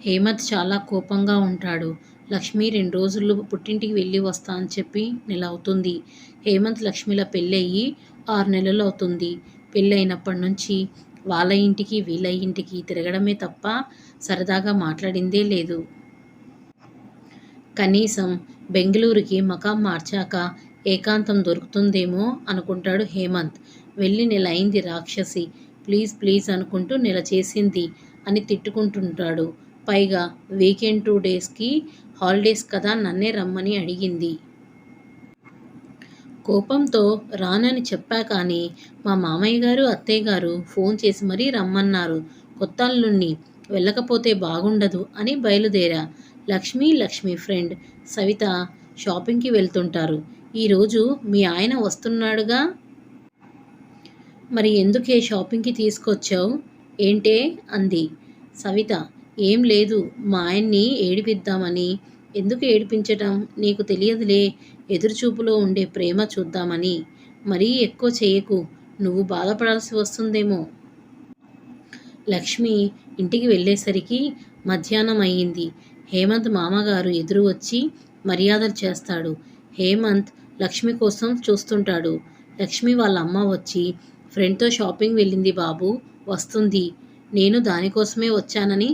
హేమంత్ చాలా కోపంగా ఉంటాడు. లక్ష్మి 2 రోజుల్లో పుట్టింటికి వెళ్ళి వస్తా అని చెప్పి నెల అవుతుంది. హేమంత్, లక్ష్మిల పెళ్ళయ్యి 6 నెలలవుతుంది. పెళ్ళయినప్పటి నుంచి వాళ్ళ ఇంటికి, వీళ్ళ ఇంటికి తిరగడమే తప్ప సరదాగా మాట్లాడిందే లేదు. కనీసం బెంగుళూరుకి మకాం మార్చాక ఏకాంతం దొరుకుతుందేమో అనుకుంటాడు హేమంత్. వెళ్ళి నెలయింది రాక్షసి, ప్లీజ్ ప్లీజ్ అనుకుంటూ నెల చేసింది అని తిట్టుకుంటుంటాడు. పైగా వీకెండ్ 2 డేస్కి హాలిడేస్ కదా నన్నే రమ్మని అడిగింది. కోపంతో రానని చెప్పా కానీ మా మామయ్య గారు, అత్తయ్య గారు ఫోన్ చేసి మరీ రమ్మన్నారు. కొత్తల్లుణ్ణి, వెళ్ళకపోతే బాగుండదు అని బయలుదేరా. లక్ష్మి ఫ్రెండ్ సవిత షాపింగ్కి వెళ్తుంటారు. ఈరోజు మీ ఆయన వస్తున్నాడుగా, మరి ఎందుకే షాపింగ్కి తీసుకొచ్చావు ఏంటే అంది. సవిత, ఏం లేదు, మా ఆయన్ని ఏడిపిద్దామని. ఎందుకు ఏడిపించటం, నీకు తెలియదులే, ఎదురుచూపులో ఉండే ప్రేమ చూద్దామని. మరీ ఎక్కువ చేయకు, నువ్వు బాధపడాల్సి వస్తుందేమో. లక్ష్మి ఇంటికి వెళ్ళేసరికి మధ్యాహ్నం అయ్యింది. హేమంత్ మామగారు ఎదురు వచ్చి మర్యాదలు చేస్తాడు. హేమంత్ లక్ష్మి కోసం చూస్తుంటాడు. లక్ష్మి వాళ్ళ అమ్మ వచ్చి, ఫ్రెండ్తో షాపింగ్ వెళ్ళింది బాబు, వస్తుంది. నేను దానికోసమే వచ్చానని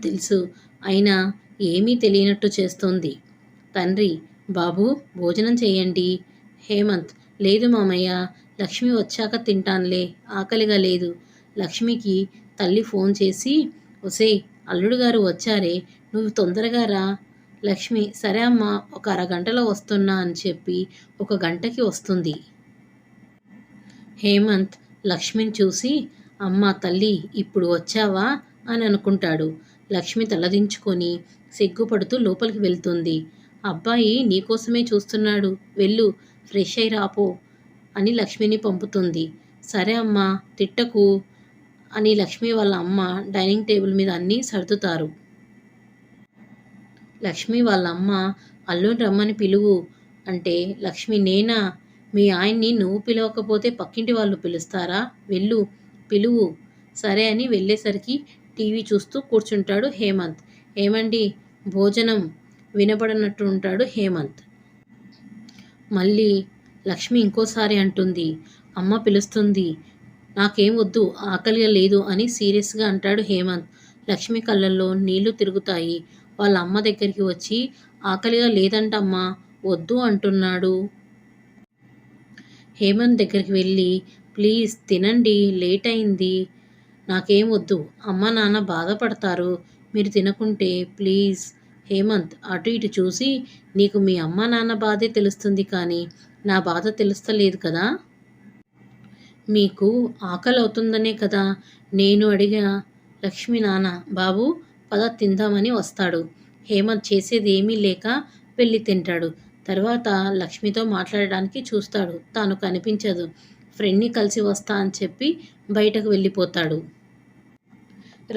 తెలుసు. అయినా ఏమీ తెలియనట్టు చేస్తోంది. తండ్రి, బాబు భోజనం చేయండి. హేమంత్, లేదు మామయ్య, లక్ష్మి వచ్చాక తింటాన్లే, ఆకలిగా లేదు. లక్ష్మికి తల్లి ఫోన్ చేసి, ఒసేయ్ అల్లుడుగారు వచ్చారే, నువ్వు తొందరగా రా. లక్ష్మి, సరే అమ్మా, ఒక అరగంటలో వస్తున్నా అని చెప్పి 1 గంటకి వస్తుంది. హేమంత్ లక్ష్మిని చూసి, అమ్మా తల్లి, ఇప్పుడు వచ్చావా అని అనుకుంటాడు. లక్ష్మి తలదించుకొని సిగ్గుపడుతూ లోపలికి వెళ్తుంది. అబ్బాయి నీకోసమే చూస్తున్నాడు, వెళ్ళు, ఫ్రెష్ అయి రాపో అని లక్ష్మిని పంపుతుంది. సరే అమ్మా, తిట్టకు అని లక్ష్మి వాళ్ళ అమ్మ డైనింగ్ టేబుల్ మీద అన్నీ సర్దుతారు. లక్ష్మి వాళ్ళ అమ్మ, అల్లుని రమ్మని పిలువు అంటే, లక్ష్మి, నేనా? మీ ఆయన్ని నువ్వు పిలవకపోతే పక్కింటి వాళ్ళు పిలుస్తారా? వెళ్ళు, పిలువు. సరే అని వెళ్ళేసరికి టీవీ చూస్తూ కూర్చుంటాడు హేమంత్. ఏమండి, భోజనం వినపడనట్టు ఉంటాడు హేమంత్. మళ్ళీ లక్ష్మి ఇంకోసారి అంటుంది, అమ్మ పిలుస్తుంది, నాకేం వద్దు, ఆకలిగా లేదు అని సీరియస్గా అంటాడు హేమంత్. లక్ష్మి కళ్ళల్లో నీళ్లు తిరుగుతాయి. వాళ్ళ అమ్మ దగ్గరికి వచ్చి, ఆకలిగా లేదంటమ్మా, వద్దు అంటున్నాడు. హేమంత్ దగ్గరికి వెళ్ళి, ప్లీజ్ తినండి, లేట్ అయింది, నాకేం వద్దు, అమ్మ నాన్న బాధపడతారు, మీరు తినకుంటే ప్లీజ్. హేమంత్ అటు ఇటు చూసి, నీకు మీ అమ్మ నాన్న బాధే తెలుస్తుంది కానీ నా బాధ తెలుస్తలేదు కదా. మీకు ఆకలి అవుతుందనే కదా నేను అడిగా. లక్ష్మి నాన్న, బాబు పద తిందామని వస్తాడు. హేమంత్ చేసేది ఏమీ లేక వెళ్ళి తింటాడు. తర్వాత లక్ష్మితో మాట్లాడడానికి చూస్తాడు, తాను కనిపించదు. ఫ్రెండ్ని కలిసి వస్తా అని చెప్పి బయటకు వెళ్ళిపోతాడు.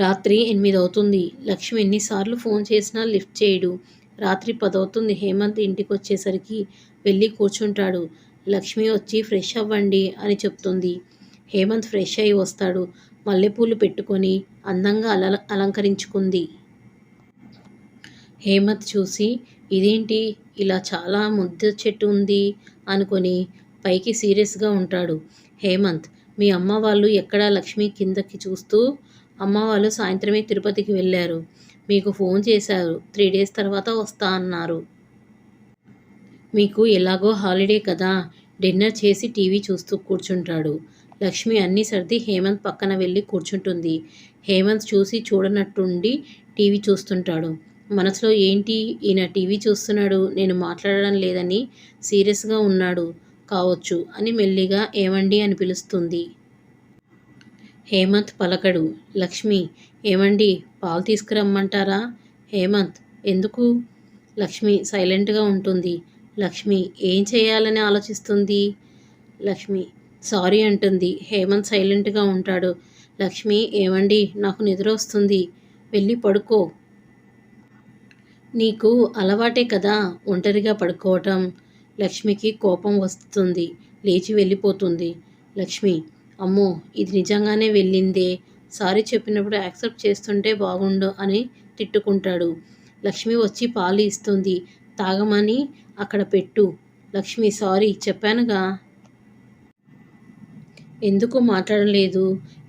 రాత్రి 8 అవుతుంది. లక్ష్మి ఎన్నిసార్లు ఫోన్ చేసినా లిఫ్ట్ చేయడు. రాత్రి 10 అవుతుంది. హేమంత్ ఇంటికి వచ్చేసరికి వెళ్ళి కూర్చుంటాడు. లక్ష్మి వచ్చి ఫ్రెష్ అవ్వండి అని చెప్తుంది. హేమంత్ ఫ్రెష్ అయి వస్తాడు. మల్లెపూలు పెట్టుకొని అందంగా అలంకరించుకుంది. హేమంత్ చూసి, ఇదేంటి ఇలా చాలా ముద్ద చెట్టు ఉంది అనుకొని పైకి సీరియస్గా ఉంటాడు. హేమంత్, మీ అమ్మ వాళ్ళు ఎక్కడా? లక్ష్మి కిందకి చూస్తూ, అమ్మ వాళ్ళు సాయంత్రమే తిరుపతికి వెళ్ళారు, మీకు ఫోన్ చేశారు, 3 డేస్ తర్వాత వస్తా అన్నారు. మీకు ఎలాగో హాలిడే కదా. డిన్నర్ చేసి టీవీ చూస్తూ కూర్చుంటాడు. లక్ష్మి అన్నీ సర్ది హేమంత్ పక్కన వెళ్ళి కూర్చుంటుంది. హేమంత్ చూసి చూడనట్టుండి టీవీ చూస్తుంటాడు. మనసులో, ఏంటి ఈయన టీవీ చూస్తున్నాడు, నేను మాట్లాడడం లేదని సీరియస్గా ఉన్నాడు కావచ్చు అని మెల్లిగా ఏమండి అని పిలుస్తుంది. హేమంత్ పలకడు. లక్ష్మి, ఏమండి, పాలు తీసుకురమ్మంటారా? హేమంత్, ఎందుకు? లక్ష్మి సైలెంట్గా ఉంటుంది. లక్ష్మి ఏం చేయాలని ఆలోచిస్తుంది. లక్ష్మి సారీ అంటుంది. హేమంత్ సైలెంట్గా ఉంటాడు. లక్ష్మి, ఏమండి, నాకు నిద్ర వస్తుంది, వెళ్ళి పడుకో. నీకు అలవాటే కదా ఒంటరిగా పడుకోవటం. లక్ష్మికి కోపం వస్తుంది, లేచి వెళ్ళిపోతుంది. లక్ష్మి, అమ్మో, ఇది నిజంగానే వెళ్ళిందే, సారీ చెప్పినప్పుడు యాక్సెప్ట్ చేస్తుంటే బాగుండు అని తిట్టుకుంటాడు. లక్ష్మి వచ్చి పాలు ఇస్తుంది. తాగమని అక్కడ పెట్టు. లక్ష్మి, సారీ చెప్పానుగా. ఎందుకు మాట్లాడలేదు?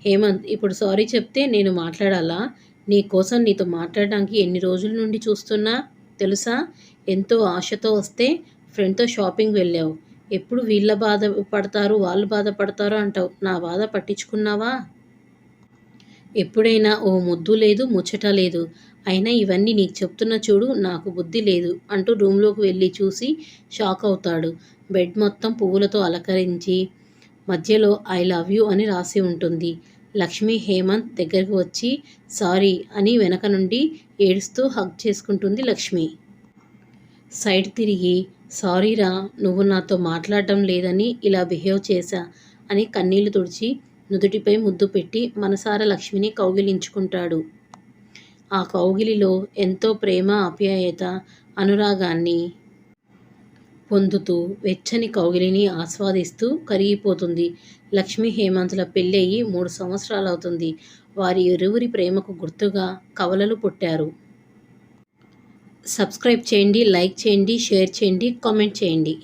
హేమంత్, ఇప్పుడు సారీ చెప్తే నేను మాట్లాడాలా? నీ కోసం నీతో మాట్లాడడానికి ఎన్ని రోజుల నుండి చూస్తున్నా తెలుసా? ఎంతో ఆశతో వస్తే ఫ్రెండ్తో షాపింగ్ వెళ్ళావు. ఎప్పుడు వీళ్ళ బాధ పడతారు, వాళ్ళు బాధపడతారు అంటావు. నా బాధ పట్టించుకున్నావా? ఎప్పుడైనా ఓ ముద్దు లేదు, ముచ్చట లేదు. అయినా ఇవన్నీ నీకు చెప్తున్నా చూడు, నాకు బుద్ధి లేదు అంటూ రూమ్లోకి వెళ్ళి చూసి షాక్ అవుతాడు. బెడ్ మొత్తం పువ్వులతో అలంకరించి మధ్యలో ఐ లవ్ యూ అని రాసి ఉంటుంది. లక్ష్మి హేమంత్ దగ్గరికి వచ్చి సారీ అని వెనక నుండి ఏడుస్తూ హగ్ చేసుకుంటుంది. లక్ష్మి సైడ్ తిరిగి, సారీరా, నువ్వు నాతో మాట్లాడటం లేదని ఇలా బిహేవ్ చేశా అని కన్నీళ్లు తుడిచి నుదుటిపై ముద్దు పెట్టి మనసారా లక్ష్మిని కౌగిలించుకుంటాడు. ఆ కౌగిలిలో ఎంతో ప్రేమ, ఆప్యాయత, అనురాగాన్ని పొందుతూ వెచ్చని కౌగిలిని ఆస్వాదిస్తూ కరిగిపోతుంది. లక్ష్మి హేమంతుల పెళ్ళయి 3 సంవత్సరాలవుతుంది. వారి ఇరువురి ప్రేమకు గుర్తుగా కవలలు పుట్టారు. సబ్స్క్రైబ్ చేయండి, లైక్ చేయండి, షేర్ చేయండి, కామెంట్ చేయండి.